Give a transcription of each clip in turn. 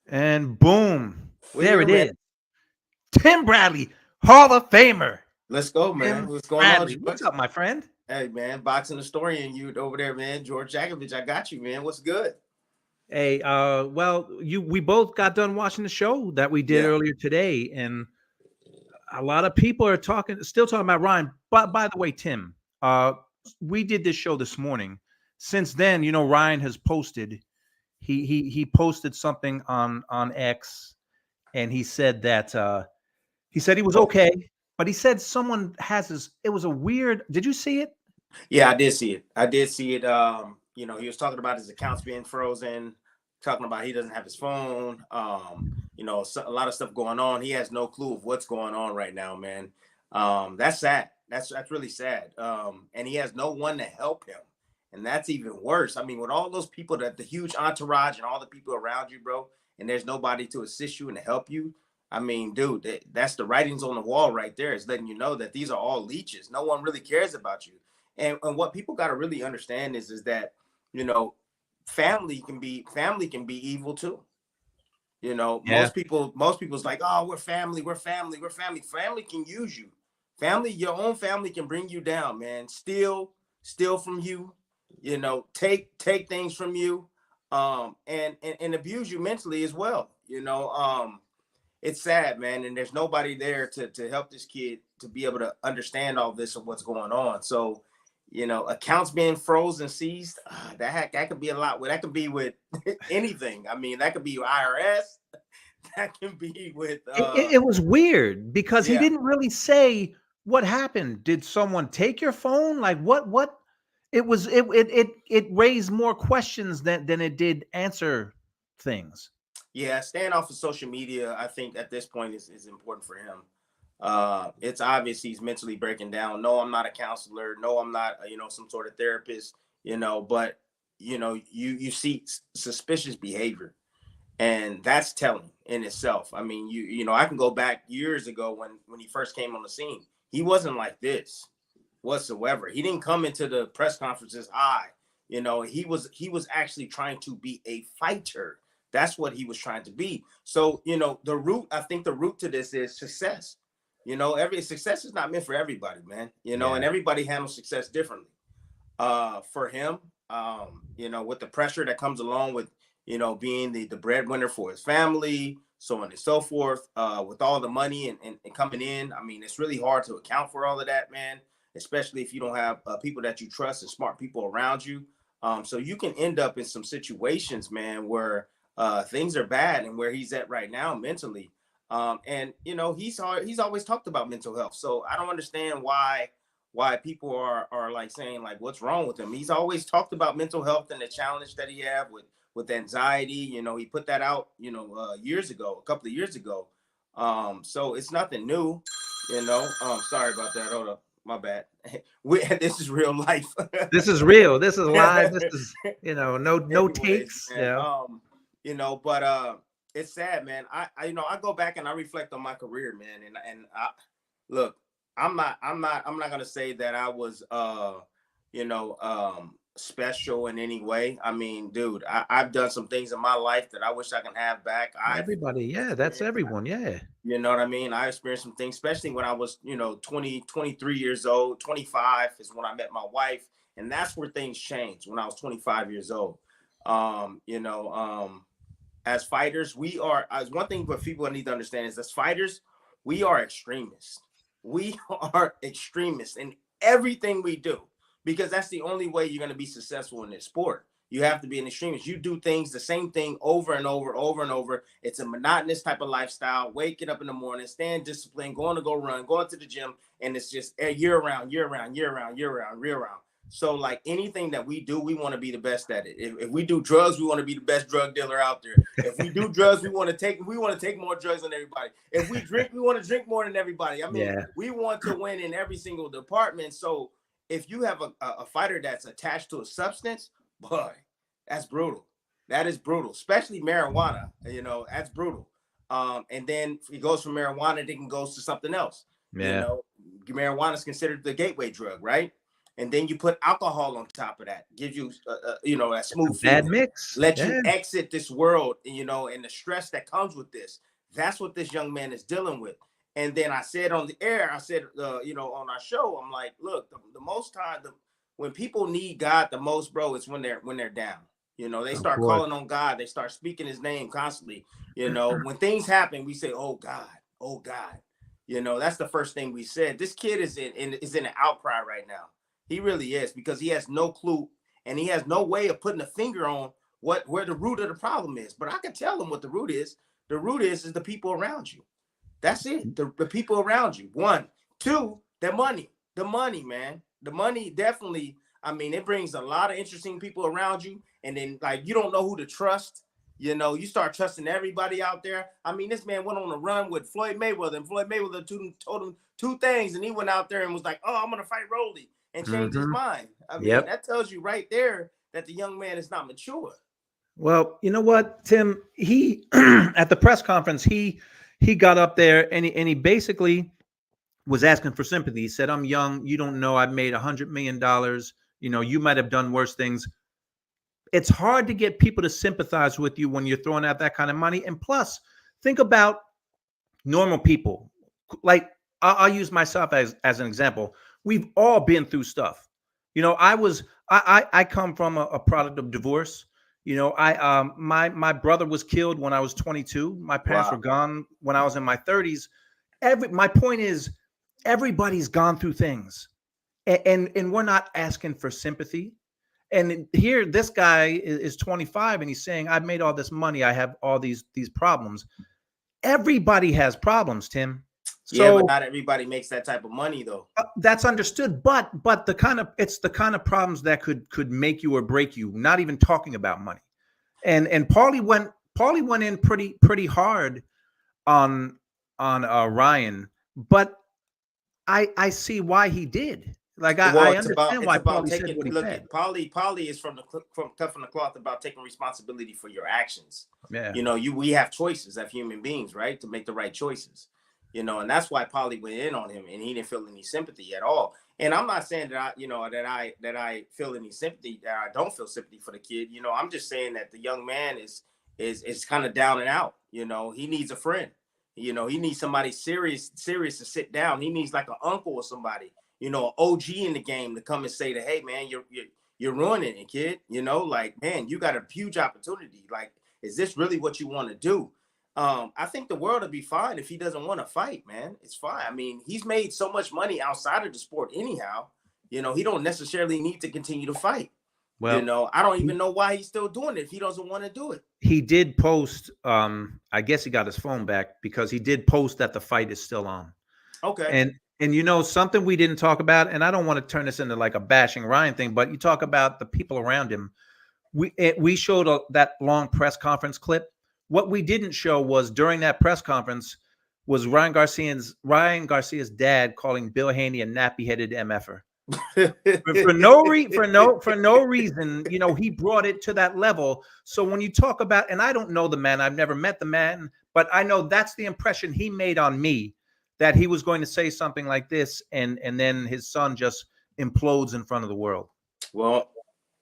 And boom, We're there here, it man. is. Tim Bradley, Hall of Famer. Let's go, man. Tim What's going on, Bradley. What's George? up, my friend? Hey, man. Boxing historian, you over there, man. George Jakovich, I got you, man. What's good? Hey, well, we both got done watching the show that we did Yeah. earlier today, and a lot of people are still talking about Ryan. But by the way, Tim, we did this show this morning. Since then, Ryan has posted. He posted something on X, and he said that he said he was Oh, okay, but he said someone has his. It was a weird. Did you see it? yeah, I did see it. I did see it. He was talking about his accounts being frozen, talking about he doesn't have his phone. A lot of stuff going on. He has no clue of what's going on right now, man. That's sad. That's really sad. And he has no one to help him. And that's even worse. I mean, with all those people, that the huge entourage and all the people around you, bro, and there's nobody to assist you and to help you. I mean, dude, that's the writings on the wall right there. It's letting you know that these are all leeches. No one really cares about you. And what people got to really understand is that, you know, family can be evil too. Yeah. Most people's like, oh, we're family. Family can use you. Your own family can bring you down, man. Steal from you, take things from you, and abuse you mentally as well. It's sad, man, and there's nobody there to help this kid to be able to understand all this and what's going on. So, accounts being frozen, seized, that could be a lot. Well, that could be with anything. I mean, that could be IRS. That can be with It was weird because he yeah. didn't really say what happened. Did someone take your phone? Like what? It was it raised more questions than it did answer things. Yeah, staying off of social media, I think at this point is important for him. It's obvious he's mentally breaking down. No, I'm not a counselor. No, I'm not, some sort of therapist, but you see suspicious behavior, and that's telling in itself. I mean, I can go back years ago when he first came on the scene. He wasn't like this whatsoever. He didn't come into the press conferences high. He was actually trying to be a fighter. That's what he was trying to be. So, I think the root to this is success. Every success is not meant for everybody, man. Yeah. And everybody handles success differently. For him, with the pressure that comes along with, being the breadwinner for his family, so on and so forth, with all the money and coming in. I mean, it's really hard to account for all of that, man, especially if you don't have people that you trust and smart people around you. So you can end up in some situations, man, where things are bad, and where he's at right now mentally. And he's always talked about mental health. So I don't understand why people are like saying like what's wrong with him. He's always talked about mental health and the challenge that he have with anxiety. He put that out years ago, a couple of years ago. So it's nothing new. Sorry about that. Hold up, my bad. This is real life. This is real. This is live. This is, no Anyways, takes. man. But it's sad, man. I go back and I reflect on my career, man, and I look. I'm not gonna say that I was you know special in any way. I mean, dude, I've done some things in my life that I wish I can have back. I've Everybody, yeah, that's experienced, everyone. Yeah. you know what I mean? I experienced some things, especially when I was, 20, 23 years old. 25 is when I met my wife. And that's where things changed, when I was 25 years old. Um, you know, um, as fighters, as one thing what people need to understand is, as fighters, we are extremists. We are extremists in everything we do, because that's the only way you're going to be successful in this sport. You have to be an extremist. You do things, the same thing over and over, over and over. It's a monotonous type of lifestyle. Waking up in the morning, staying disciplined, going to go run, going to the gym, and it's just a year round, year round, year round, year round, year round. So, like anything that we do, we want to be the best at it. If we do drugs, we want to be the best drug dealer out there. If we do drugs, we want to take more drugs than everybody. If we drink, we want to drink more than everybody. I mean, Yeah. we want to win in every single department. So if you have a fighter that's attached to a substance, boy, that's brutal. That is brutal, especially marijuana. That's brutal. And then he goes from marijuana, then goes to something else. You Yeah. know, Marijuana is considered the gateway drug, right? and then you put alcohol on top of that, gives you that smooth Bad feeling, mix. let Yeah. you exit this world, and the stress that comes with this. That's what this young man is dealing with. And then I said on the air, I said, on our show, I'm like, look, the most time, when people need God the most, bro, it's when they're down. They Of start course. calling on God. They start speaking his name constantly. When things happen, we say, oh God, oh God. That's the first thing we said. This kid is in an outcry right now. He really is, because he has no clue, and he has no way of putting a finger on where the root of the problem is. But I can tell him what the root is. The root is the people around you. That's it. The people around you. One. Two, the money, man. The money definitely, it brings a lot of interesting people around you. And then, like, you don't know who to trust. You start trusting everybody out there. This man went on a run with Floyd Mayweather, and Floyd Mayweather told him two things, and he went out there and was like, oh, I'm going to fight Rolly, and changed his mind. Yep. That tells you right there that the young man is not mature. Well, you know what, Tim? He at the press conference, he got up there and he basically was asking for sympathy. He said, "I'm young. You don't know. I've made $100 million. You might have done worse things." It's hard to get people to sympathize with you when you're throwing out that kind of money. And plus, think about normal people. Like, I'll use myself as an example. We've all been through stuff. I come from a product of divorce. My brother was killed when I was 22. My parents were gone when I was in my 30s. My point is, everybody's gone through things, and we're not asking for sympathy. And here, this guy is 25, and he's saying, "I've made all this money. I have all these problems." Everybody has problems, Tim. Yeah, So but not everybody makes that type of money, though. that's understood. But it's the kind of problems that could make you or break you. Not even talking about money. And Paulie went in pretty hard on Ryan, but I see why he did. Like, Well, I it's about understand why Paulie said taking. what he Look, said. at Paulie is from cut from the cloth about taking responsibility for your actions. Yeah. We have choices as human beings, right, to make the right choices. And that's why Paulie went in on him, and he didn't feel any sympathy at all. And I'm not saying that I feel any sympathy. That I don't feel sympathy for the kid. I'm just saying that the young man is kind of down and out. He needs a friend. He needs somebody serious to sit down. He needs like an uncle or somebody, an OG in the game to come and say that, hey man, you're ruining it, kid. Like, man, you got a huge opportunity. Like, is this really what you want to do? I think the world would be fine if he doesn't want to fight, man. It's fine. He's made so much money outside of the sport anyhow. He don't necessarily need to continue to fight. Well, I don't even know why he's still doing it if he doesn't want to do it. he did post. I guess he got his phone back because he did post that the fight is still on. Okay. And something we didn't talk about, and I don't want to turn this into like a bashing Ryan thing, but you talk about the people around him. We showed that long press conference clip. What we didn't show was during that press conference was Ryan Garcia's dad calling Bill Haney a nappy-headed MFer. for no reason. He brought it to that level. So when you talk about, and I don't know the man, I've never met the man, but I know that's the impression he made on me, that he was going to say something like this, and then his son just implodes in front of the world. Well,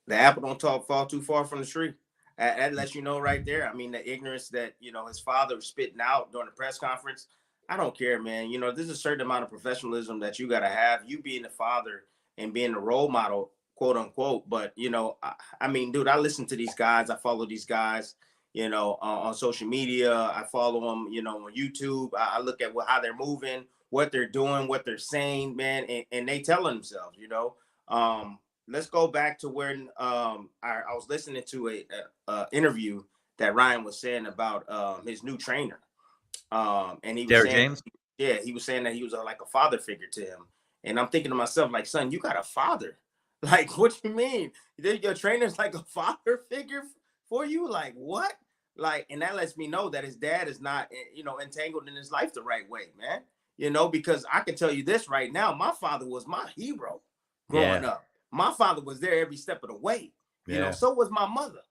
the apple don't fall too far from the tree. That lets you know right there. The ignorance that his father was spitting out during the press conference. I don't care, man. There's a certain amount of professionalism that you got to have. You being the father and being the role model, quote unquote. But dude, I listen to these guys. I follow these guys. On social media. I follow them. On YouTube. I look at how they're moving, what they're doing, what they're saying, man, and they telling themselves. Let's go back to when I was listening to a interview that Ryan was saying about his new trainer. And he was Derek saying, James? yeah, he was saying that he was like a father figure to him. And I'm thinking to myself, like, son, you got a father. Like, what you mean? Your trainer's like a father figure for you? Like, what? Like, and that lets me know that his dad is not, entangled in his life the right way, man. Because I can tell you this right now, my father was my hero growing up. My father was there every step of the way. So was my mother,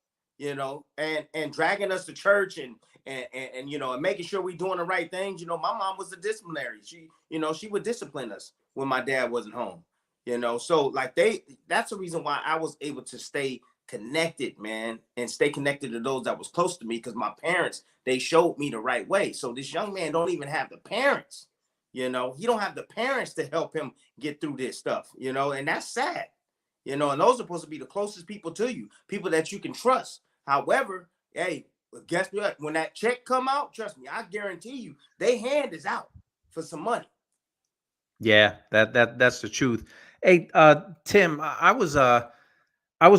and dragging us to church and making sure we doing the right things. My mom was a disciplinary. She would discipline us when my dad wasn't home. So like that's the reason why I was able to stay connected, man, and stay connected to those that was close to me, because my parents, they showed me the right way. So this young man don't even have the parents, he don't have the parents to help him get through this stuff, and that's sad, and those are supposed to be the closest people to you, people that you can trust. However, hey, guess what? When that check come out, trust me, I guarantee you, they hand is out for some money. Yeah, that's the truth. Hey, Tim, I was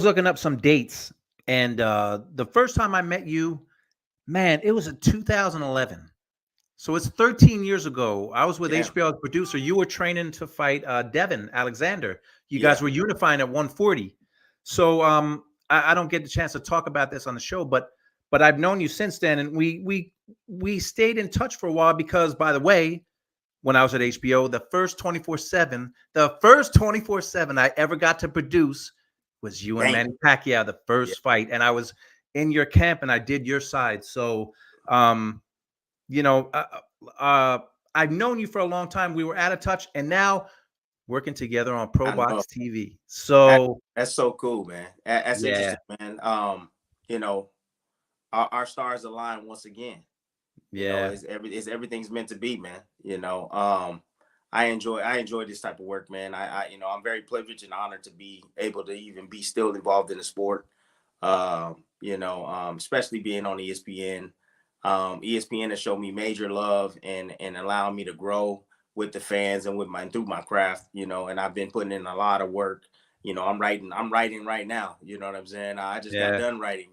looking up some dates, and the first time I met you, man, it was in 2011. So it's 13 years ago. I was with Damn. HBO as producer. You were training to fight Devin Alexander. You guys Yeah. were unifying at 140. So I don't get the chance to talk about this on the show, but I've known you since then, and we stayed in touch for a while because, by the way, when I was at HBO, the first 24/7 I ever got to produce was you and Damn. Manny Pacquiao, the Yeah. first fight, and I was in your camp and I did your side. So, um, you know, uh, uh, I've known you for a long time. We were out of touch, and now working together on I know. Probox TV. That, So, that's so cool, man. That's yeah, interesting, man. You know, our stars align once again. yeah, Everything's meant to be, man. I enjoy this type of work, man. I'm very privileged and honored to be able to even be still involved in the sport. Especially being on ESPN. ESPN has shown me major love and allowing me to grow with the fans and through my craft, and I've been putting in a lot of work. I'm writing right now. You know what I'm saying? I just got yeah. done writing,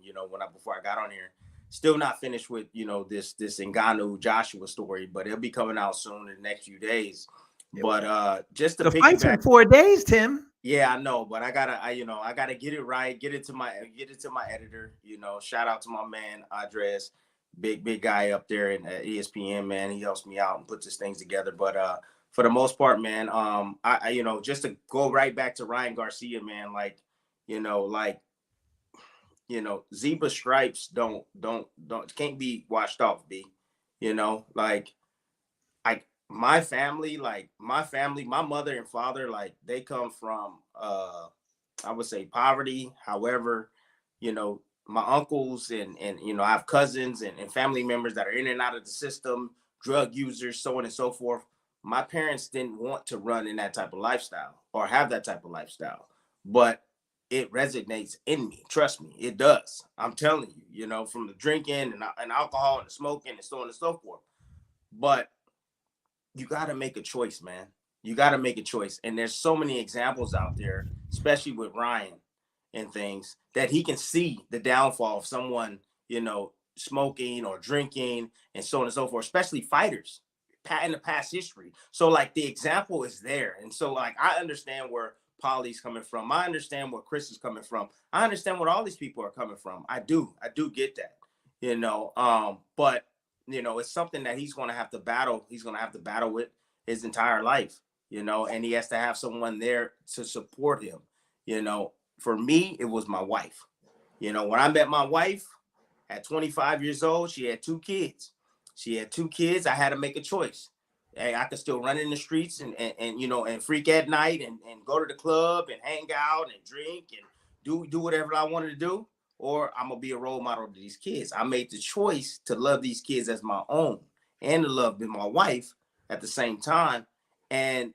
before I got on here. Still not finished with, this Ngannou Joshua story, but it'll be coming out soon in the next few days. But just to The fight's piggyback. in 4 days, Tim. Yeah, I know, but I gotta get it right, get it to my editor. Shout out to my man Andres, big guy up there in ESPN, man. He helps me out and puts his things together. But for the most part, man, just to go right back to Ryan Garcia, man, you know, like zebra stripes don't can't be washed off, B. Like my family, my mother and father, like they come from I would say poverty. However, my uncles and I have cousins and family members that are in and out of the system, drug users, so on and so forth. My parents didn't want to run in that type of lifestyle or have that type of lifestyle, but it resonates in me. Trust me, it does. I'm telling you, from the drinking and alcohol and the smoking and so on and so forth. But you got to make a choice, man. You got to make a choice. And there's so many examples out there, especially with Ryan and things, that he can see the downfall of someone, smoking or drinking and so on and so forth, especially fighters in the past history. So like the example is there. And so like I understand where Polly's coming from. I understand where Chris is coming from. I understand what all these people are coming from. I do get that, but it's something that he's going to have to battle. He's going to have to battle with his entire life, and he has to have someone there to support him. For me, it was my wife. When I met my wife at 25 years old, she had 2 kids. I had to make a choice. Hey, I could still run in the streets and freak at night and go to the club and hang out and drink and do whatever I wanted to do, or I'm gonna be a role model to these kids. I made the choice to love these kids as my own and to love my wife at the same time. And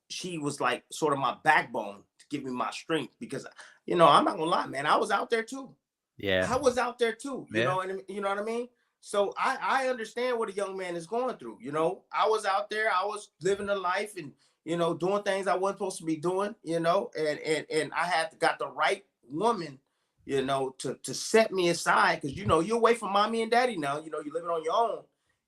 she was like sort of my backbone to give me my strength, because I'm not gonna lie, man, I was out there too. Yeah, I was out there too, yeah, and you know what I mean? So I understand what a young man is going through. I was out there, I was living a life and doing things I wasn't supposed to be doing, and I had got the right woman, to set me aside, because you're away from mommy and daddy now, you're living on your own,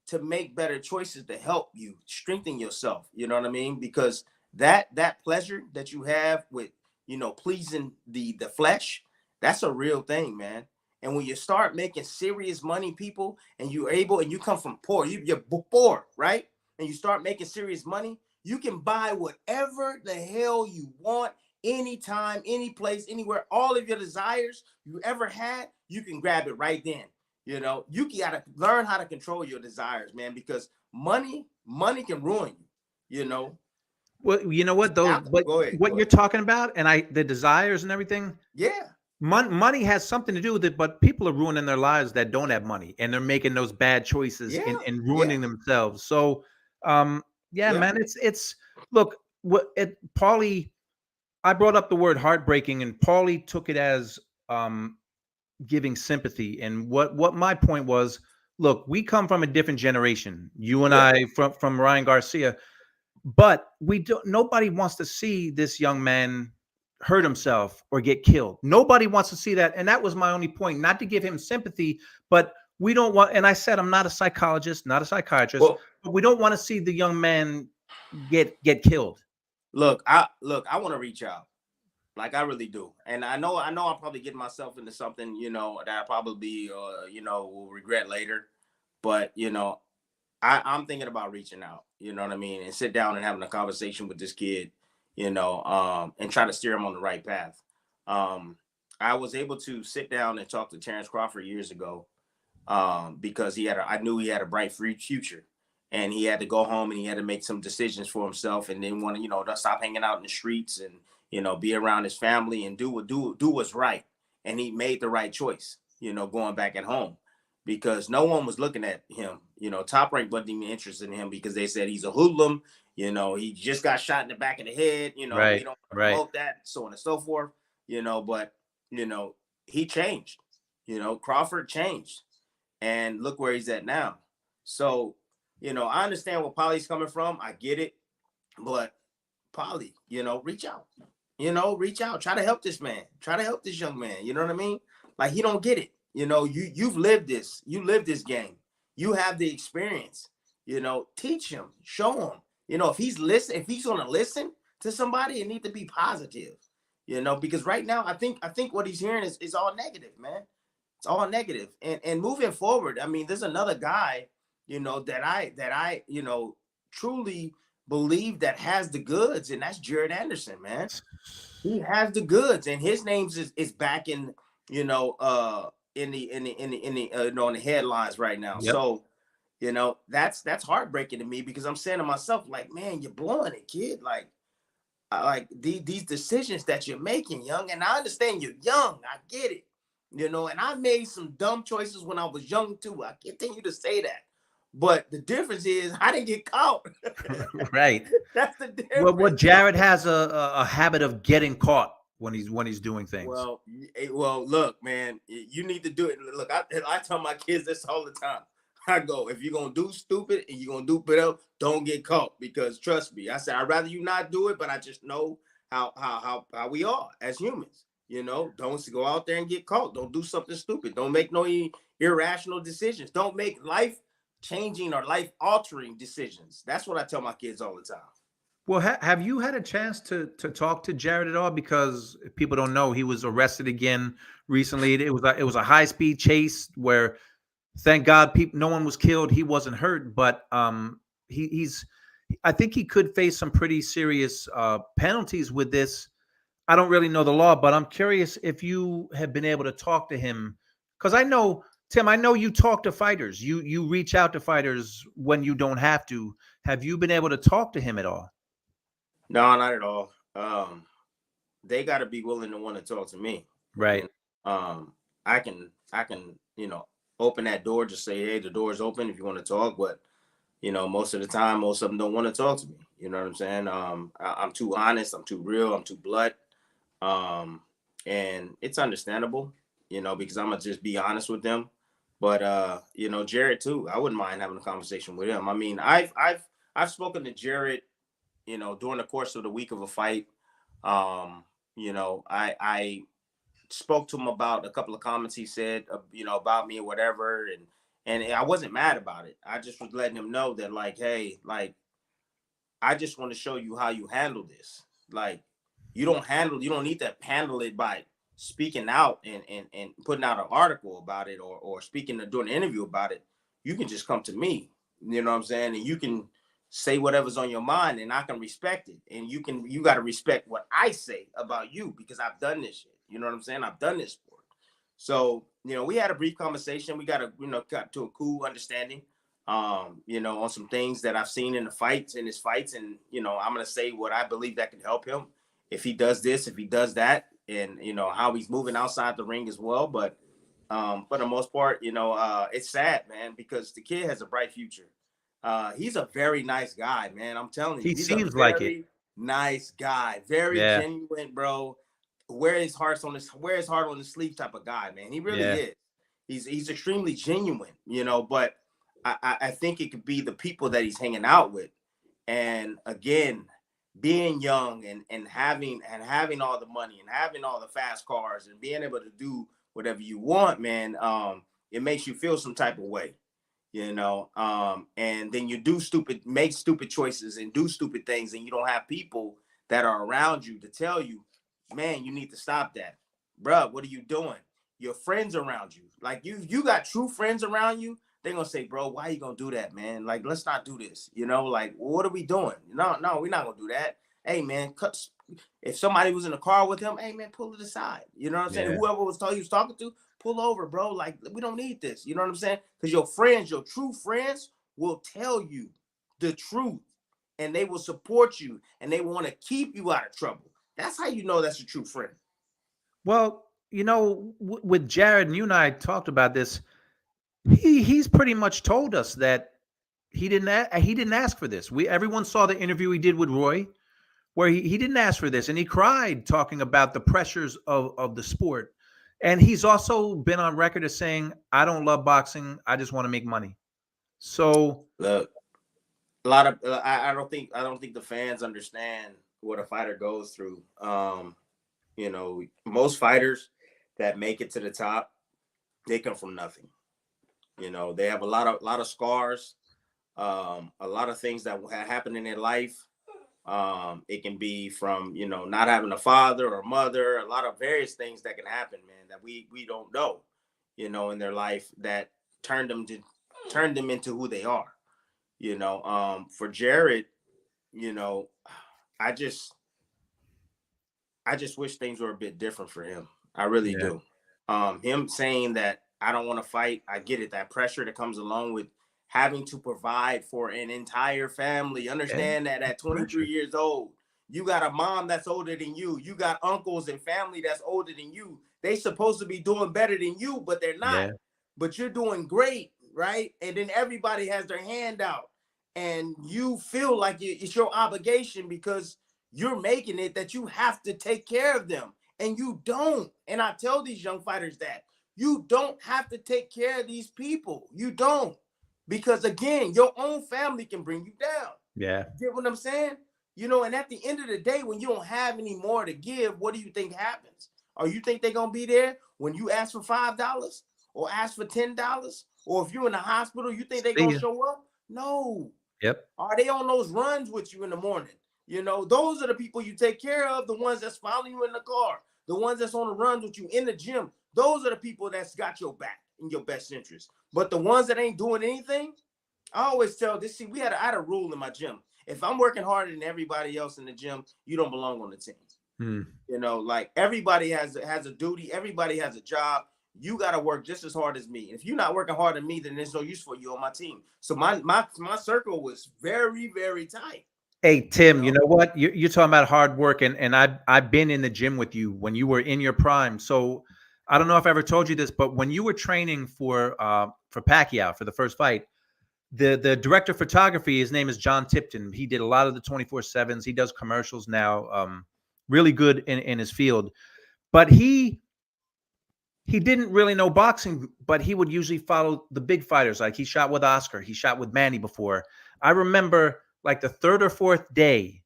to make better choices to help you strengthen yourself. You know what I mean? Because that pleasure that you have with pleasing the flesh, that's a real thing, man. And when you start making serious money, people, and you come from poor, you're poor, right? And you start making serious money, you can buy whatever the hell you want, anytime, any place, anywhere. All of your desires you ever had, you can grab it right then. You gotta learn how to control your desires, man, because money can ruin you. Well, you know what? But Go ahead. what Go you're ahead. talking about, and the desires and everything. Yeah. Money has something to do with it, but people are ruining their lives that don't have money, and they're making those bad choices Yeah. and Yeah. ruining themselves. So, yeah, Yeah. man, it's look what it Paulie. I brought up the word heartbreaking, and Paulie took it as um, giving sympathy. And what my point was, look, we come from a different generation. You and Yeah. I from Ryan Garcia, but we don't. Nobody wants to see this young man hurt himself or get killed. Nobody wants to see that, and that was my only point. Not to give him sympathy, but we don't want. And I said I'm not a psychologist, not a psychiatrist, Well, but we don't want to see the young man get killed. I want to reach out. Like I really do. And I know I'll probably get myself into something, that I probably will regret later. But I'm thinking about reaching out, you know what I mean, and sit down and having a conversation with this kid, and try to steer him on the right path. Um, I was able to sit down and talk to Terrence Crawford years ago, because I knew he had a bright free future, and he had to go home and he had to make some decisions for himself, and then want to to stop hanging out in the streets and be around his family and do what's right. And he made the right choice, going back at home, because no one was looking at him. Top Rank wasn't even interested in him because they said he's a hoodlum. He just got shot in the back of the head. We Right, don't right. promote that, so on and so forth. But you know he changed. Crawford changed, and look where he's at now. So, I understand where Polly's coming from. I get it, but Polly, reach out. Reach out. Try to help this man. Try to help this young man. You know what I mean? Like he don't get it. You've lived this. You live this game. You have the experience. Teach him. Show him. If he's gonna listen to somebody, it need to be positive. Because right now I think what he's hearing is all negative, man. It's all negative. And moving forward, I mean, there's another guy, that I truly believe that has the goods, and that's Jared Anderson, man. He has the goods, and his name's is back in the headlines right now. Yep. So, that's heartbreaking to me, because I'm saying to myself, like, man, you're blowing it, kid. Like these decisions that you're making, young, and I understand you're young. I get it, and I made some dumb choices when I was young too. I continue to say that. But the difference is I didn't get caught. Right. That's the What difference. Jared has a habit of getting caught when he's doing things. Well, look, man, you need to do it. Look, I tell my kids this all the time. I go, if you're gonna do stupid and you're gonna do better, don't get caught. Because trust me, I said I'd rather you not do it, but I just know how we are as humans. Don't go out there and get caught. Don't do something stupid. Don't make no irrational decisions. Don't make life changing or life altering decisions. That's what I tell my kids all the time. Well, have you had a chance to talk to Jared at all? Because if people don't know, he was arrested again recently. It was a high speed chase where, thank God, no one was killed. He wasn't hurt, but he's. I think he could face some pretty serious penalties with this. I don't really know the law, but I'm curious if you have been able to talk to him, because I know, Tim, I know you talk to fighters. You reach out to fighters when you don't have to. Have you been able to talk to him at all? No, not at all. They got to be willing to want to talk to me. Right. You I can open that door, just say, hey, the door's open if you want to talk. But most of the time, most of them don't want to talk to me. You know what I'm saying? I'm too honest. I'm too real. I'm too blunt. Um, and it's understandable, because I'm gonna just be honest with them. But Jared too. I wouldn't mind having a conversation with him. I mean, I've spoken to Jared, during the course of the week of a fight. I spoke to him about a couple of comments he said, about me or whatever, and I wasn't mad about it. I just was letting him know that, like, hey, like, I just want to show you how you handle this. Like, you don't need to handle it by speaking out and putting out an article about it, or speaking or doing an interview about it. You can just come to me, you know what I'm saying? And you can say whatever's on your mind, and I can respect it. And you got to respect what I say about you, because I've done this shit. You know what I'm saying? I've done this sport. So, we had a brief conversation. We got to, got to a cool understanding. on some things that I've seen in his fights, and I'm gonna say what I believe that can help him if he does this, if he does that, and how he's moving outside the ring as well. But for the most part, it's sad, man, because the kid has a bright future. He's a very nice guy, man. I'm telling you, He he's a seems like it. very nice guy, very Yeah. genuine, bro. Wear his heart on his sleeve type of guy, man. He really Yeah. is. He's extremely genuine, but I think it could be the people that he's hanging out with. And again, being young and having all the money and having all the fast cars and being able to do whatever you want, man, it makes you feel some type of way, and then you make stupid choices and do stupid things, and you don't have people that are around you to tell you, man, you need to stop that, bruh. What are you doing? Your friends around you, like you got true friends around you. They're gonna say, bro, why are you gonna do that, man? Like, let's not do this. Like, what are we doing? No, we're not gonna do that. Hey, man, if somebody was in a car with him, hey, man, pull it aside. You know what I'm saying? Yeah. Whoever he was talking to, pull over, bro. Like, we don't need this. You know what I'm saying? Because your friends, your true friends, will tell you the truth, and they will support you, and they want to keep you out of trouble. That's how you know that's a true friend. Well, with Jared, and you and I talked about this, he's pretty much told us that he didn't ask for this. Everyone saw the interview he did with Roy, where he didn't ask for this, and he cried talking about the pressures of the sport. And he's also been on record as saying, I don't love boxing, I just want to make money. So look, a lot of I don't think the fans understand what a fighter goes through. Most fighters that make it to the top, they come from nothing. They have a lot of scars, a lot of things that happen in their life. It can be from not having a father or mother, a lot of various things that can happen, man, that we don't know, in their life that turned them into who they are. For Jared, I just wish things were a bit different for him. I really yeah, do. Him saying that I don't want to fight, I get it. That pressure that comes along with having to provide for an entire family. Understand that at 23 pressure. years old, you got a mom that's older than you. You got uncles and family that's older than you. They supposed to be doing better than you, but they're not. Yeah, But you're doing great, right? And then everybody has their hand out, and you feel like it's your obligation because you're making it that you have to take care of them, and you don't. And I tell these young fighters that you don't have to take care of these people. You don't. Because again, your own family can bring you down. yeah. You get what I'm saying? And at the end of the day, when you don't have any more to give, what do you think happens? Or you think they're gonna be there when you ask for $5 or ask for $10? Or if you're in the hospital, you think they're See gonna ya. show up? No. Yep. Are they on those runs with you in the morning? Those are the people you take care of, the ones that's following you in the car, the ones that's on the runs with you in the gym. Those are the people that's got your back in your best interest. But the ones that ain't doing anything, I always tell this. See, I had a rule in my gym. If I'm working harder than everybody else in the gym, you don't belong on the team. Like everybody has a duty. Everybody has a job. You got to work just as hard as me. And if you're not working hard than me, then there's no use for you on my team. So my circle was very, very tight. Hey, Tim, you know what? You're talking about hard work, and I've been in the gym with you when you were in your prime. So I don't know if I ever told you this, but when you were training for Pacquiao for the first fight, the director of photography, his name is John Tipton. He did a lot of the 24/7s. He does commercials now. Really good in his field. But he didn't really know boxing, but he would usually follow the big fighters. Like he shot with Oscar, he shot with Manny before. I remember like the third or fourth day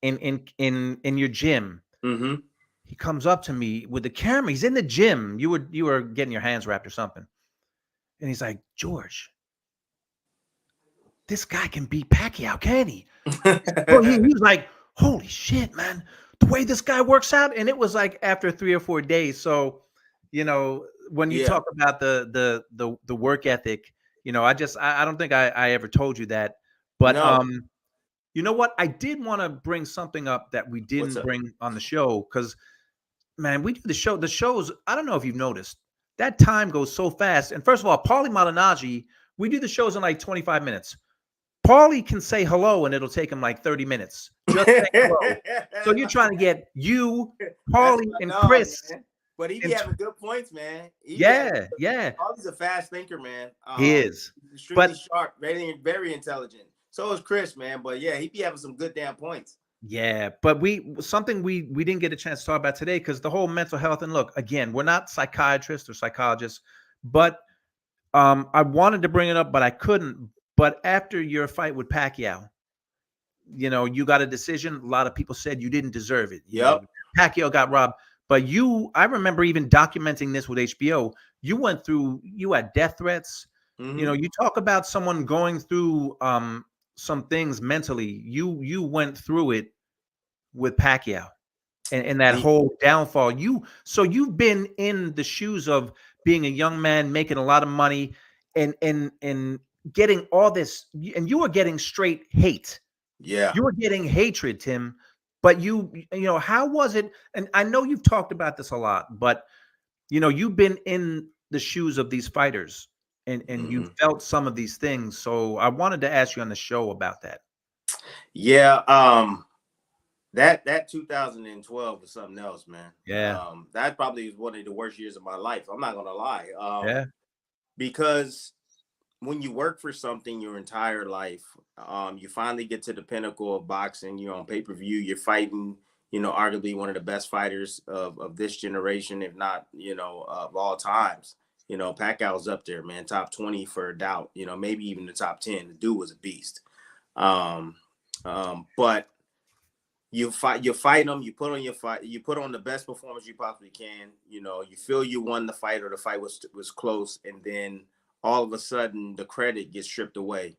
in your gym, Mm-hmm. he comes up to me with the camera. He's in the gym. You were getting your hands wrapped or something, and he's like, George, this guy can beat Pacquiao, can he? Bro, he was like, holy shit, man, the way this guy works out. And it was like after 3 or 4 days. So, when you talk about the work ethic, I don't think I ever told you that. But No. you know what? I did want to bring something up that we What's didn't up? bring on the show because, man, we do the show. The shows, I don't know if you've noticed, that time goes so fast. And first of all, Paulie Malignaggi We do the shows in like 25 minutes. Paulie can say hello and it'll take him like 30 minutes. Just say hello. So you're trying to get you, That's Paulie, my and dog, Chris. man. But he be And having good points, man. He be having, yeah, yeah, Paulie's a fast thinker, man. he is. He's extremely But sharp, very, very intelligent. So is Chris, man. But yeah, he be having some good damn points. yeah, but we didn't get a chance to talk about today because the whole mental health, and look, again, we're not psychiatrists or psychologists, but I wanted to bring it up, but I couldn't. But after your fight with Pacquiao, you got a decision. A lot of people said you didn't deserve it. Yep. Pacquiao got robbed. But I remember even documenting this with HBO. You had death threats. Mm-hmm. You talk about someone going through some things mentally. You went through it with Pacquiao and that whole downfall. You've been in the shoes of being a young man making a lot of money and getting all this, and you were getting straight hate. Yeah. You were getting hatred, Tim. But how was it? And I know you've talked about this a lot, but you've been in the shoes of these fighters and you Mm-hmm. felt some of these things. So I wanted to ask you on the show about that. Yeah. That 2012 was something else, man. Yeah. That probably was one of the worst years of my life. I'm not gonna lie. Yeah. Because when you work for something your entire life, you finally get to the pinnacle of boxing. You're on pay-per-view. You're fighting, arguably one of the best fighters of this generation, if not, of all times. Pacquiao's up there, man, top 20 for a doubt. Maybe even the top 10. The dude was a beast. But you fight them. You put on your fight. You put on the best performance you possibly can. You feel you won the fight or the fight was close, and then all of a sudden the credit gets stripped away.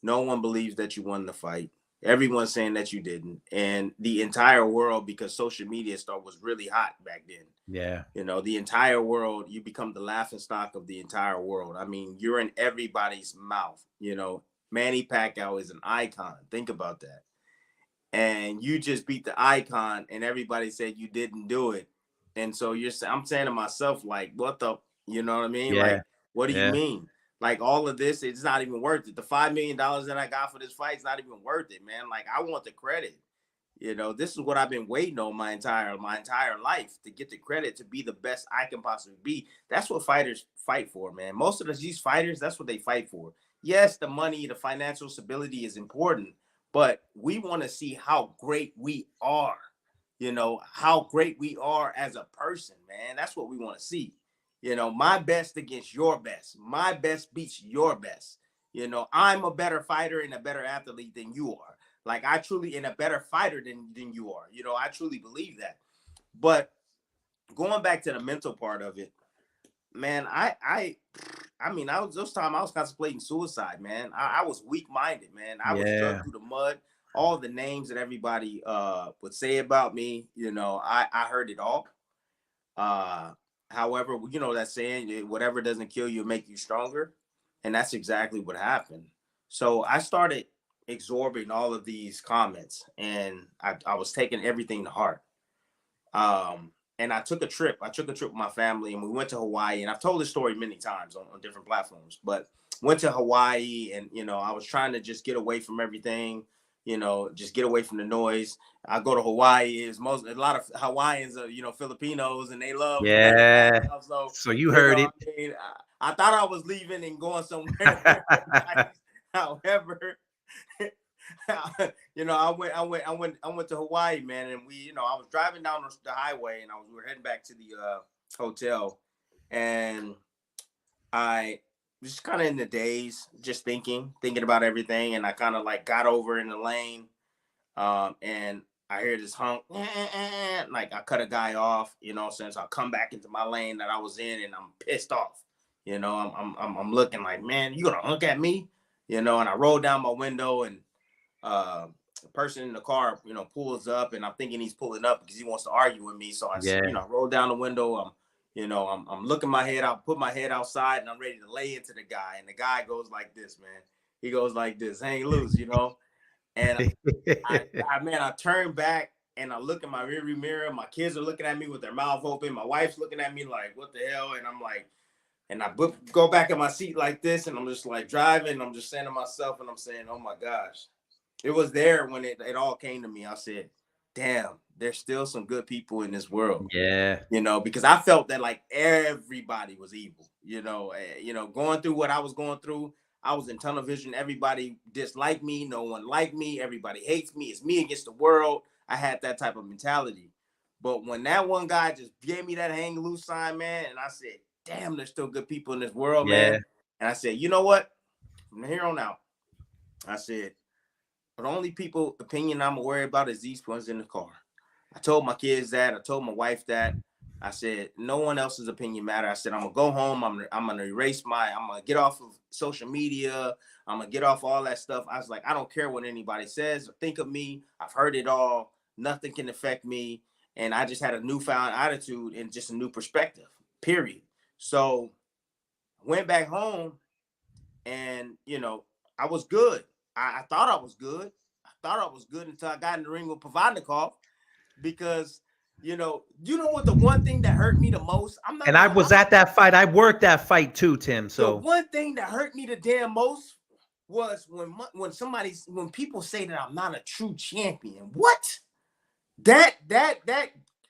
No one believes that you won the fight. Everyone's saying that you didn't, and the entire world, because social media was really hot back then. Yeah. The entire world, you become the laughing stock of the entire world. I mean, you're in everybody's mouth. Manny Pacquiao is an icon. Think about that. And you just beat the icon, and everybody said you didn't do it. And so I'm saying to myself, like, what the, you know what I mean? Yeah. Like, what do you Yeah. mean? Like, all of this, it's not even worth it. The $5 million that I got for this fight is not even worth it, man. Like, I want the credit. This is what I've been waiting on my entire life, to get the credit, to be the best I can possibly be. That's what fighters fight for, man. Most of these fighters, that's what they fight for. Yes, the money, the financial stability is important, but we want to see how great we are, how great we are as a person, man. That's what we want to see. My best against your best. My best beats your best. I'm a better fighter and a better athlete than you are. Like, I truly, and a better fighter than you are. I truly believe that. But going back to the mental part of it, man, I mean, those times I was contemplating suicide, man. I was weak-minded, man. I was Yeah. drugged through the mud. All the names that everybody would say about me, I heard it all. However, that saying, whatever doesn't kill you make you stronger. And that's exactly what happened. So I started absorbing all of these comments, and I was taking everything to heart. And I took a trip. With my family, and we went to Hawaii. And I've told this story many times on different platforms, but went to Hawaii, and I was trying to just get away from everything, just get away from the noise. I go to Hawaii. A lot of Hawaiians are, Filipinos, and they love Yeah. so So you heard it. I mean, I thought I was leaving and going somewhere nice. However, I went to Hawaii, man, and I was driving down the highway, and we were heading back to the hotel, and I was just kind of in the daze, just thinking about everything, and I kind of like got over in the lane, and I hear this honk, like I cut a guy off, since I come back into my lane that I was in, and I'm pissed off, I'm looking like, man, you gonna honk at me, and I roll down my window, and the person in the car, pulls up, and I'm thinking he's pulling up because he wants to argue with me. So I, roll down the window. I'm looking my head out, put my head outside, and I'm ready to lay into the guy. And the guy goes like this, man. He goes like this, hang loose, And I turn back and I look in my rearview mirror. My kids are looking at me with their mouth open. My wife's looking at me like, what the hell? And I'm like, And I go back in my seat like this, and I'm just like driving. And I'm just saying to myself, and I'm saying, "Oh my gosh!" It was there when it all came to me. I said, "Damn, there's still some good people in this world." Yeah. Because I felt that like everybody was evil. Going through what I was going through, I was in tunnel vision. Everybody disliked me. No one liked me. Everybody hates me. It's me against the world. I had that type of mentality. But when that one guy just gave me that hang loose sign, man, and I said, damn, there's still good people in this world, Yeah. man. And I said, you know what? From here on out, I said, the only people opinion I'm worried about is these ones in the car. I told my kids that. I told my wife that. I said, no one else's opinion matter. I said, I'm gonna go home. I'm gonna I'm gonna get off of social media. I'm gonna get off all that stuff. I was like, I don't care what anybody says or think of me. I've heard it all. Nothing can affect me. And I just had a newfound attitude and just a new perspective, period. So I went back home and, I was good. I thought I was good. I thought I was good until I got in the ring with Provodnikov because, what the one thing that hurt me the most, I'm not And I going to was lie. at that fight. I worked that fight too, Tim. The So one thing that hurt me the damn most was when people say that I'm not a true champion. What? That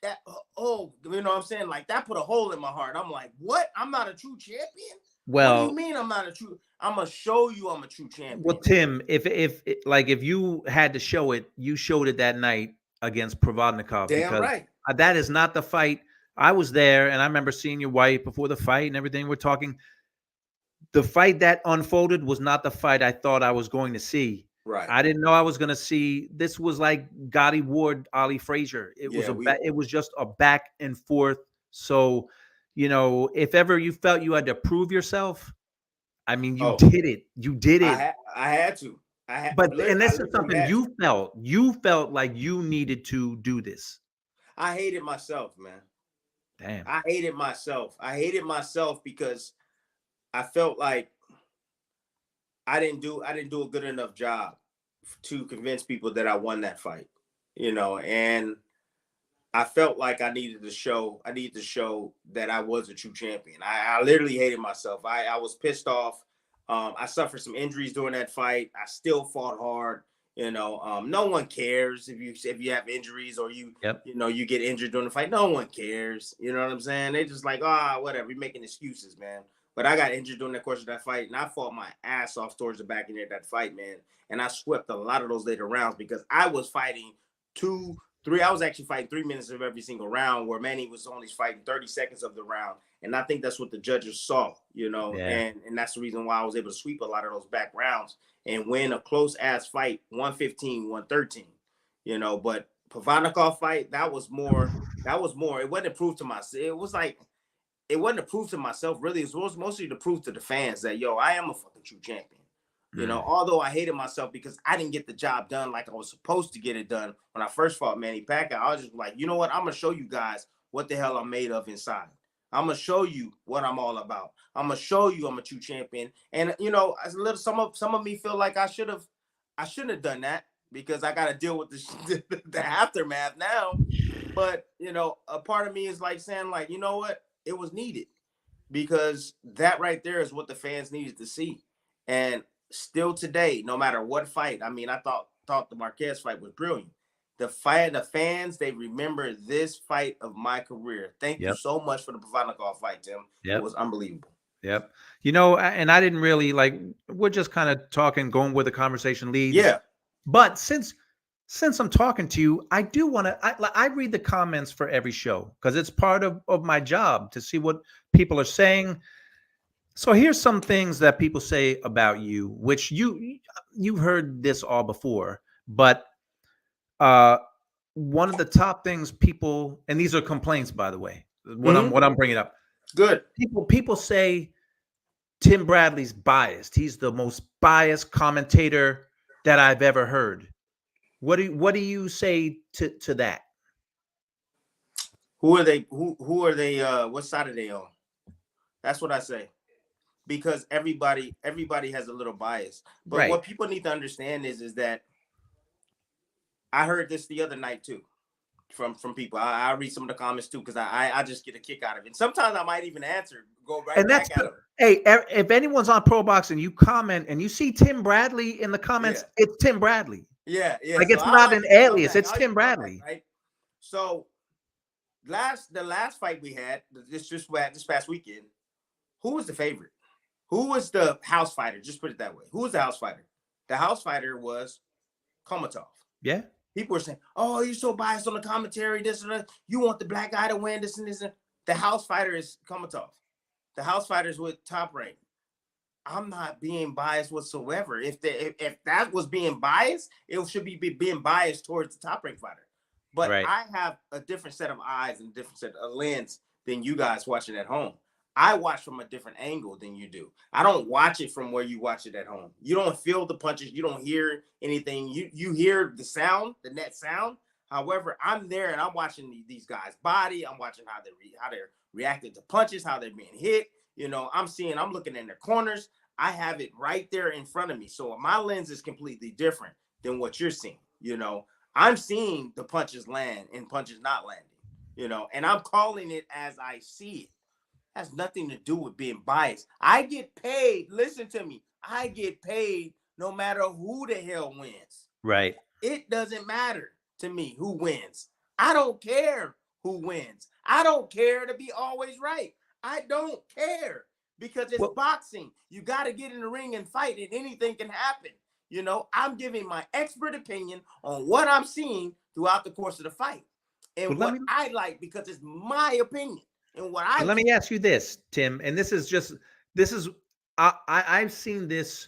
you know what I'm saying? Like that put a hole in my heart. I'm like, what? I'm not a true champion? What do you well, mean I'm not a true? I'm gonna show you I'm a true well, champion. Tim, if you had to show it, you showed it that night against Provodnikov Damn because right. that is not the fight. I was there, and I remember seeing your wife before the fight and everything. We're talking. The fight that unfolded was not the fight I thought I was going to see. Right. I didn't know I was going to see. This was like Gotti Ward, Ali Frazier. Yeah, It was just a back and forth. So, if ever you felt you had to prove yourself, I mean, you oh, did it. You did it. I had to. And I this is literally something had to. you felt. You felt like you needed to do this. I hated myself, man. Damn. I hated myself. I hated myself because I felt like I didn't do a good enough job to convince people that I won that fight. And I felt like I needed to show that I was a true champion. I literally hated myself. I was pissed off. I suffered some injuries during that fight. I still fought hard. No one cares if you have injuries or Yep. you get injured during the fight. No one cares. You know what I'm saying? They just like, whatever. You're making excuses, man. But I got injured during the course of that fight, and I fought my ass off towards the back end of that fight, man. And I swept a lot of those later rounds because I was fighting 2, 3. I was actually fighting 3 minutes of every single round, where Manny was only fighting 30 seconds of the round. And I think that's what the judges saw, Yeah. and that's the reason why I was able to sweep a lot of those back rounds and win a close ass fight, 115, 113. But Provodnikov fight, that was more. It wasn't a proof to myself. It wasn't a proof to myself, really. It was mostly the proof to the fans that, I am a fucking true champion. Although I hated myself because I didn't get the job done like I was supposed to get it done when I first fought Manny Pacquiao. I was just like, you know what? I'm gonna show you guys what the hell I'm made of inside. I'm gonna show you what I'm all about. I'm gonna show you I'm a true champion. And as a little, some of me feel like I shouldn't have done that because I got to deal with the aftermath now. But a part of me is like saying, like, you know what? It was needed because that right there is what the fans needed to see. And still today, no matter what fight, I mean, I thought the Marquez fight was brilliant. The fans, they remember this fight of my career. Thank you Yep. so much for the Provodnikov fight, Tim. It Yep. was unbelievable. Yep. And I didn't really we're just kind of talking, going where the conversation leads. Yeah. But since I'm talking to you, I do want to, I read the comments for every show because it's part of my job to see what people are saying. So here's some things that people say about you, which you've heard this all before, but uh, one of the top things people, and these are complaints, by the way, what I'm bringing up. Good. People say Tim Bradley's biased. He's the most biased commentator that I've ever heard. What do you say to that? Who are they? Who are they? What side are they on? That's what I say. Because everybody has a little bias. But Right. what people need to understand is that I heard this the other night too. from people. I read some of the comments too because I just get a kick out of it. And sometimes I might even answer, go right And that's back at them. hey, if anyone's on Probox and you comment and you see Tim Bradley in the comments, Yeah. it's Tim Bradley. Yeah, yeah. Like So it's I not like an to get some alias, back. it's I Tim get some back, Bradley. right? So the last fight we had, this past weekend, who was the favorite? Who was the house fighter? Just put it that way. Who was the house fighter? The house fighter was Komatov. Yeah. People were saying, "Oh, you're so biased on the commentary. This and that. You want the black guy to win. This and this." And the house fighter is Komatov. The house fighter is with Top Rank. I'm not being biased whatsoever. If that was being biased, it should be being biased towards the Top Rank fighter. But Right. I have a different set of eyes and a different set of lens than you guys watching at home. I watch from a different angle than you do. I don't watch it from where you watch it at home. You don't feel the punches. You don't hear anything. You hear the sound, the net sound. However, I'm there and I'm watching these guys' body. I'm watching how they're reacting to punches, how they're being hit. I'm looking in their corners. I have it right there in front of me. So my lens is completely different than what you're seeing. I'm seeing the punches land and punches not landing, and I'm calling it as I see it. Has nothing to do with being biased. I get paid. Listen to me. I get paid no matter who the hell wins. Right. It doesn't matter to me who wins. I don't care who wins. I don't care to be always right. I don't care because it's boxing. You got to get in the ring and fight, and anything can happen. I'm giving my expert opinion on what I'm seeing throughout the course of the fight and what I like because it's my opinion. And let me ask you this, Tim, and I've seen this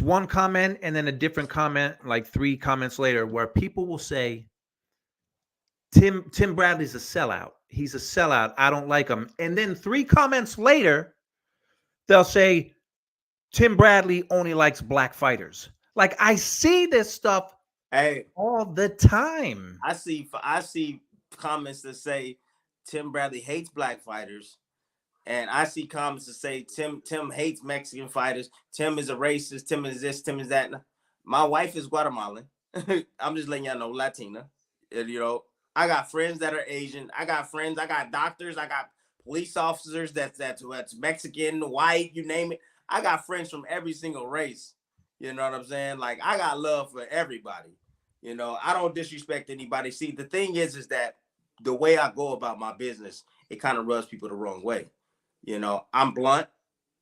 one comment and then a different comment like 3 comments later where people will say Tim Bradley's a sellout. He's a sellout. I don't like him. And then 3 comments later, they'll say Tim Bradley only likes black fighters. Like I see this stuff all the time. I see comments that say Tim Bradley hates black fighters. And I see comments that say Tim hates Mexican fighters. Tim is a racist. Tim is this. Tim is that. My wife is Guatemalan. I'm just letting y'all know, Latina. I got friends that are Asian. I got doctors. I got police officers that's Mexican, white, you name it. I got friends from every single race. You know what I'm saying? Like I got love for everybody. I don't disrespect anybody. See, the thing is that the way I go about my business, it kind of rubs people the wrong way. I'm blunt.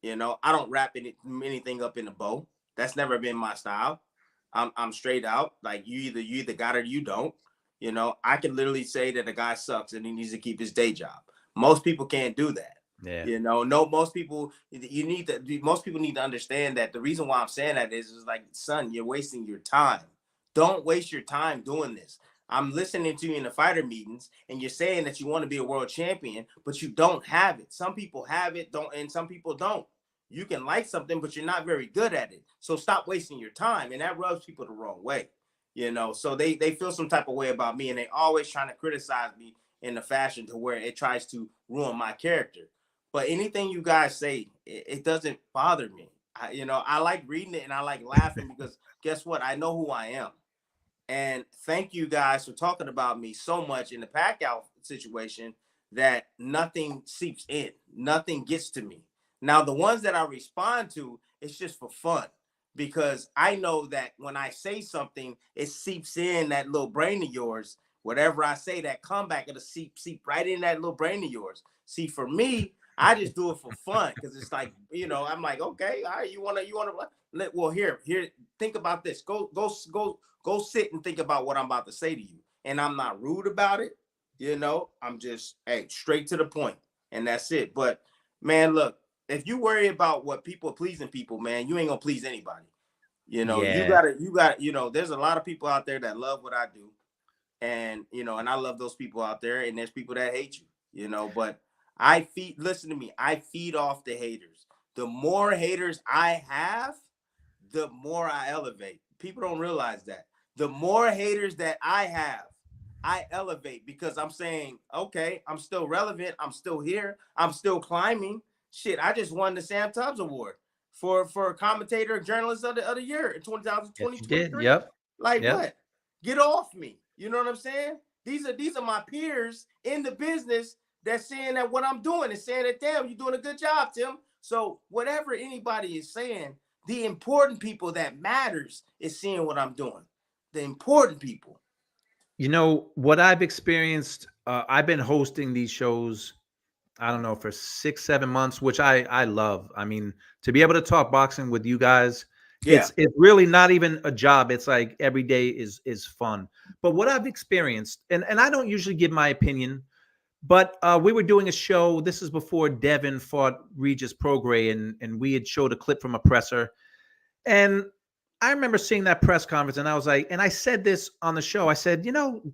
I don't wrap anything up in a bow. That's never been my style. I'm straight out. Like you either got it or you don't. I can literally say that a guy sucks and he needs to keep his day job. Most people can't do that. Yeah. Most people need to understand that the reason why I'm saying that is like, son, you're wasting your time. Don't waste your time doing this. I'm listening to you in the fighter meetings and you're saying that you want to be a world champion, but you don't have it. Some people have it, and some people don't. You can like something, but you're not very good at it. So stop wasting your time. And that rubs people the wrong way. So they feel some type of way about me and they always trying to criticize me in a fashion to where it tries to ruin my character. But anything you guys say, it doesn't bother me. I like reading it and I like laughing because guess what? I know who I am. And thank you guys for talking about me so much in the Pacquiao situation that nothing seeps in, nothing gets to me. Now, the ones that I respond to, it's just for fun because I know that when I say something, it seeps in that little brain of yours. Whatever I say, that comeback, it'll seep right in that little brain of yours. See, for me, I just do it for fun because it's like, I'm like, okay, all right, you wanna, well, here, think about this. Go sit and think about what I'm about to say to you. And I'm not rude about it. I'm just, straight to the point. And that's it. But man, look, if you worry about what people pleasing people, man, you ain't gonna please anybody. You got, there's a lot of people out there that love what I do. And, and I love those people out there. And there's people that hate you, but listen to me, I feed off the haters. The more haters I have, the more I elevate. People don't realize that. The more haters that I have, I elevate because I'm saying, okay, I'm still relevant. I'm still here. I'm still climbing. Shit, I just won the Sam Tubbs Award for commentator, journalist of the year in 2023. Yep. Like what? Get off me. You know what I'm saying? These are my peers in the business that's saying that what I'm doing is saying that, damn, you're doing a good job, Tim. So whatever anybody is saying, the important people that matters is seeing what I'm doing. The important people. You know what I've experienced. I've been hosting these shows, I don't know, for 6, 7 months, which I love. I mean, to be able to talk boxing with you guys, Yeah. it's really not even a job. It's like every day is fun. But what I've experienced, and I don't usually give my opinion, but we were doing a show. This is before Devin fought Regis Prograis, and we had showed a clip from a presser. And I remember seeing that press conference, and I was like, and I said this on the show. I said,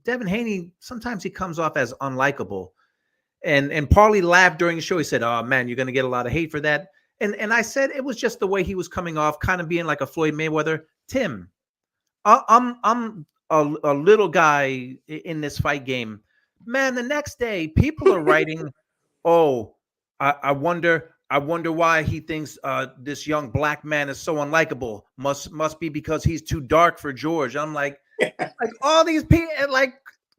Devin Haney, sometimes he comes off as unlikable. And Paulie laughed during the show. He said, "Oh man, you're going to get a lot of hate for that." And I said it was just the way he was coming off, kind of being like a Floyd Mayweather. Tim, I'm a little guy in this fight game. Man, the next day people are writing, "Oh, I wonder why he thinks this young black man is so unlikable. Must be because he's too dark for George." I'm like all these people like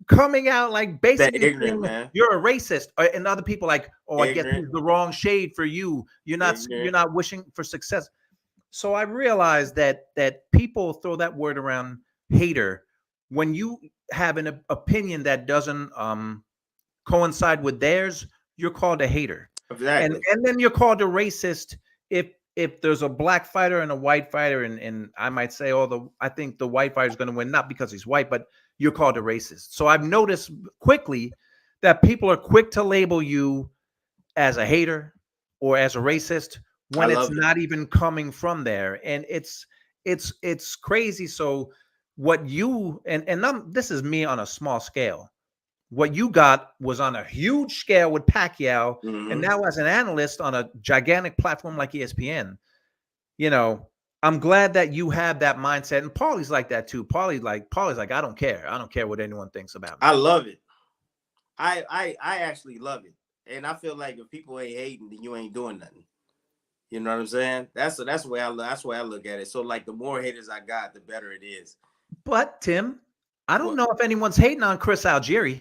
coming out like That basically ignorant, saying man. you're a racist, and other people like, "Oh, I guess Ignorant. he's the wrong shade for you. You're Ignorant. not wishing for success." So I realized that people throw that word around, hater, when you have an opinion that doesn't coincide with theirs. You're called a hater, and Exactly. and then you're called a racist if there's a black fighter and a white fighter, and I might say, I think the white fighter is going to win, not because he's white, but you're called a racist. So I've noticed quickly that people are quick to label you as a hater or as a racist I when it's love it. not even coming from there, and it's crazy. So what you and this is me on a small scale. What you got was on a huge scale with Pacquiao, and Mm-hmm. now as an analyst on a gigantic platform like ESPN, you know, I'm glad that you have that mindset. And Paulie's like that too. Paulie's like, I don't care. I don't care what anyone thinks about me. I love it. I actually love it. And I feel like if people ain't hating, then you ain't doing nothing. You know what I'm saying? That's the way I look at it. So like the more haters I got, the better it is. But Tim, I don't What know if anyone's hating on Chris Algieri.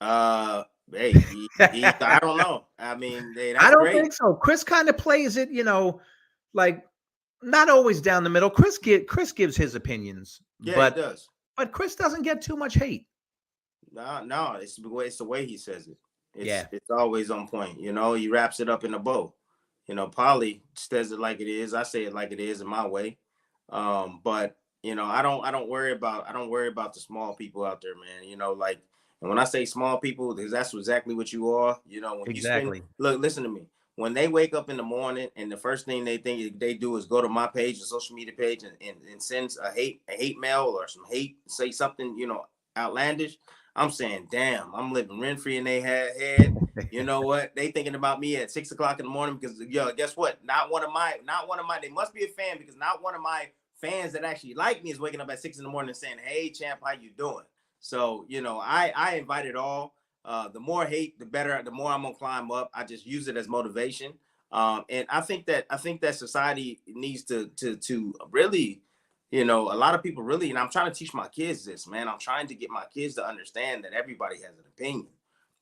uh hey, I don't know. I mean, hey, I that's don't great. think so. Chris kind of plays it, like not always down the middle. Chris gives his opinions, Yeah, he but does. Chris doesn't get too much hate. No, it's the way he says it. Yeah, It's always on point. You know, he wraps it up in a bow. You know, Polly says it like it is. I say it like it is in my way. But you know, I don't worry about the small people out there, man. You know, like, and when I say small people, because that's exactly what you are. You know, when you spend exactly. look, listen to me. When they wake up in the morning and the first thing they think they do is go to my page, the social media page, and sends a hate mail or some hate, say something, outlandish. I'm saying, damn, I'm living rent free in their head. You know what? They thinking about me at 6 o'clock in the morning because guess what? Not one of my. They must be a fan because not one of my fans that actually like me is waking up at 6 in the morning and saying, "Hey, champ, how you doing?" So I invite it all. The more hate, the better. The more I'm gonna climb up. I just use it as motivation. And I think that society needs to really, a lot of people really, and I'm trying to teach my kids this, man. I'm trying to get my kids to understand that everybody has an opinion.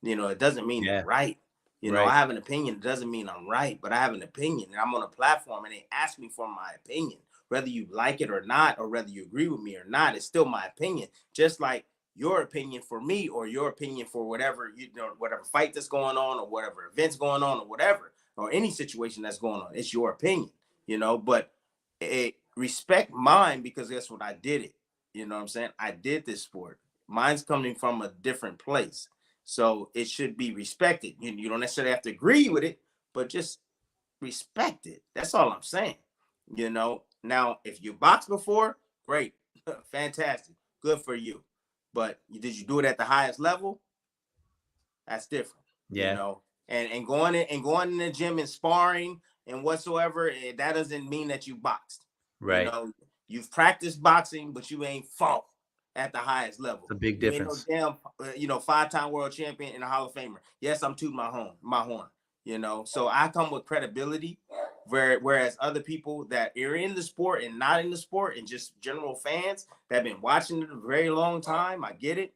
It doesn't mean they're Yeah, right. I right. have an opinion. It doesn't mean I'm right, but I have an opinion, and I'm on a platform, and they ask me for my opinion, whether you like it or not, or whether you agree with me or not. It's still my opinion, just like your opinion for me or your opinion for whatever whatever fight that's going on or whatever events going on or whatever or any situation that's going on. It's your opinion, but respect mine because that's what I did it. You know what I'm saying? I did this sport. Mine's coming from a different place. So it should be respected. You don't necessarily have to agree with it, but just respect it. That's all I'm saying. Now, if you boxed before, great, fantastic, good for you. But did you do it at the highest level? That's different, Yeah, And going in the gym and sparring and whatsoever, that doesn't mean that you boxed. You right. know, you've practiced boxing, but you ain't fought at the highest level. It's a big You ain't no difference. damn, 5-time world champion and a Hall of Famer. Yes, I'm tooting my horn. So I come with credibility, whereas other people that are in the sport and not in the sport and just general fans that have been watching it a very long time, I get it.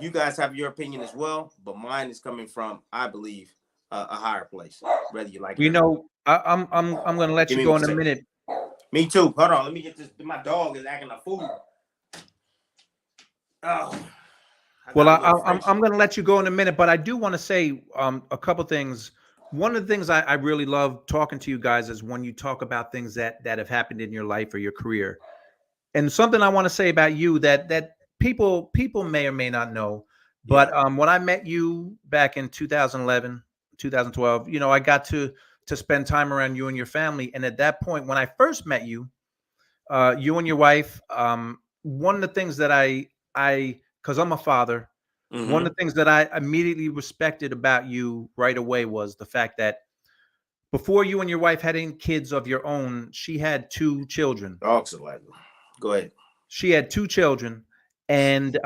you guys have your opinion as well, but mine is coming from, I believe, a higher place, whether you like it You or not. know, I'm going to let Give you me go one in a second. minute. Me too. Hold on. Let me get this. My dog is acting a fool. Oh, I Well, got a little Frenchie. I'm going to let you go in a minute, but I do want to say a couple things. One of the things I really love talking to you guys is when you talk about things that have happened in your life or your career. And something I want to say about you that people may or may not know, but Yeah. when I met you back in 2011, 2012, you know, I got to spend time around you and your family. And at that point, when I first met you, you and your wife, one of the things that I because I'm a father, one of Mm-hmm. the things that I immediately respected about you right away was the fact that before you and your wife had any kids of your own, she had two children. Dogs are like, go ahead. She had two children, and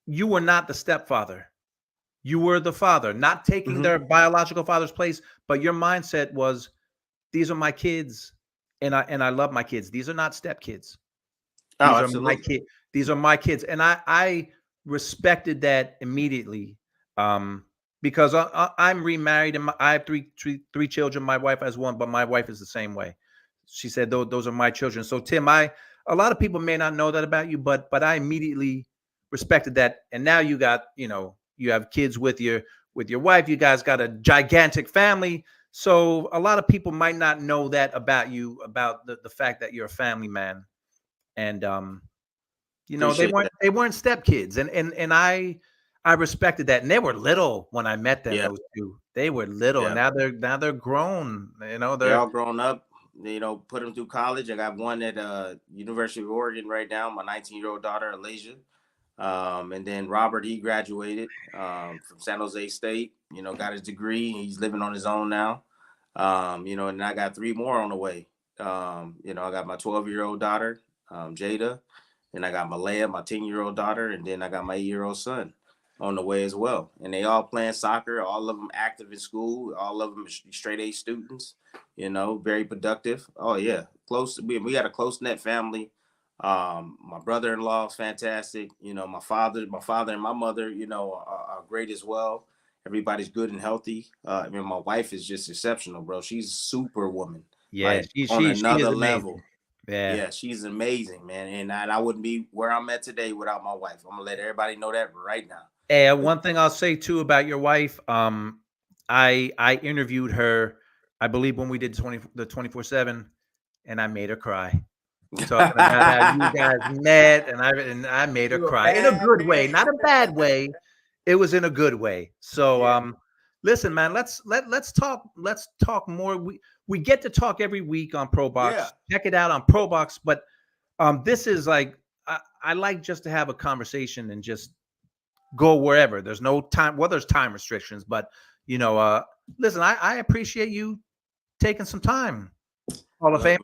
you were not the stepfather. You were the father, not taking Mm-hmm. their biological father's place, but your mindset was, these are my kids, and I love my kids. These are not stepkids. Oh, These are my absolutely. kid. These are my kids, and I respected that immediately, um, because I'm remarried and I have three children. My wife has one, but my wife is the same way. She said those are my children. So Tim, a lot of people may not know that about you, but I immediately respected that. And now you got, you know, you have kids with your wife. You guys got a gigantic family. So a lot of people might not know that about you, about the fact that you're a family man. And you know, Appreciate that. they weren't stepkids, and I respected that. And they were little when I met them. Yeah. Those two, they were little. Yeah. Now they're grown. You know, They're they're all grown up. You know, put them through college. I got one at University of Oregon right now. My 19-year-old daughter, Alasia. And then Robert, he graduated from San Jose State. You know, got his degree. He's living on his own now. You know, and I got three more on the way. You know, I got my 12-year-old daughter, Jada, and I got Malaya, my 10-year-old daughter, and then I got my 8-year-old son on the way as well. And they all playing soccer, all of them active in school, all of them straight A students, you know, very productive. Oh yeah, close. We got a close knit family. My brother-in-law is fantastic. You know, my father and my mother, you know, are great as well. Everybody's good and healthy. I mean, my wife is just exceptional, bro. She's a super woman, yeah, like on she another is level. amazing. Yeah. Yeah, she's amazing, man. And I wouldn't be where I'm at today without my wife. I'm gonna let everybody know that right now. And But one thing I'll say too about your wife, I interviewed her, I believe when we did 24/7, and I made her cry. Talking about how you guys met, and I made her you a cry in a bad good way, man. not a bad way. It was in a good way. So, Yeah, listen, man, let's talk more. We get to talk every week on Probox. yeah, Check it out on Probox. But this is like I like just to have a conversation and just go wherever. There's no time. Well, there's time restrictions, but you know, listen, I appreciate you taking some time. Hall of look, Fame.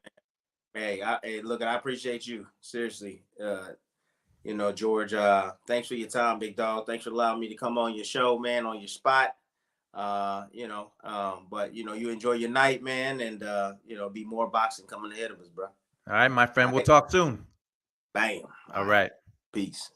hey, look, I appreciate you. Seriously. You know, George, thanks for your time, big dog. Thanks for allowing me to come on your show, man, on your spot. You know, but you know, you enjoy your night, man, and you know, be more boxing coming ahead of us, bro. All right, my All friend. We'll right, talk soon. bam. All All right, right. peace.